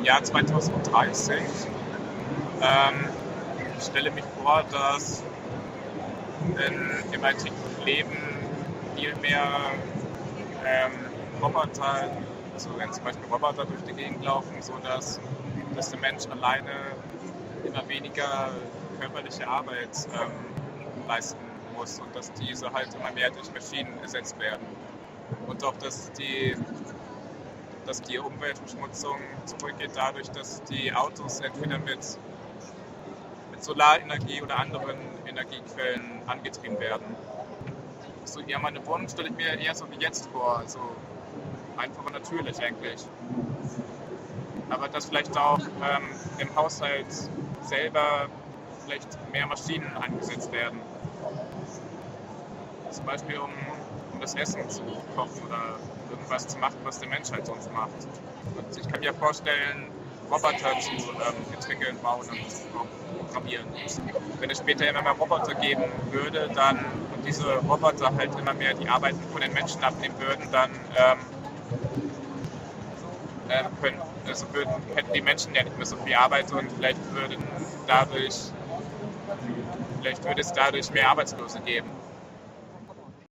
Jahr 2030 ich stelle mich vor, dass im alltäglichen Leben viel mehr Roboter, also wenn zum Beispiel Roboter durch die Gegend laufen, sodass der Mensch alleine immer weniger körperliche Arbeit leisten muss und dass diese halt immer mehr durch Maschinen ersetzt werden. Und auch, dass die Umweltverschmutzung zurückgeht dadurch, dass die Autos entweder mit Solarenergie oder anderen Energiequellen angetrieben werden. So, ja, meine Wohnung stelle ich mir eher so wie jetzt vor, also einfach und natürlich eigentlich. Aber dass vielleicht auch im Haushalt selber vielleicht mehr Maschinen eingesetzt werden. Zum Beispiel um das Essen zu kochen oder irgendwas zu machen, was der Mensch halt sonst macht. Und ich kann mir vorstellen, Roboter zu entwickeln, bauen und programmieren. Und wenn es später immer mehr Roboter geben würde, und diese Roboter halt immer mehr die Arbeiten von den Menschen abnehmen würden, dann hätten die Menschen ja nicht mehr so viel Arbeit und vielleicht würde es dadurch mehr Arbeitslose geben.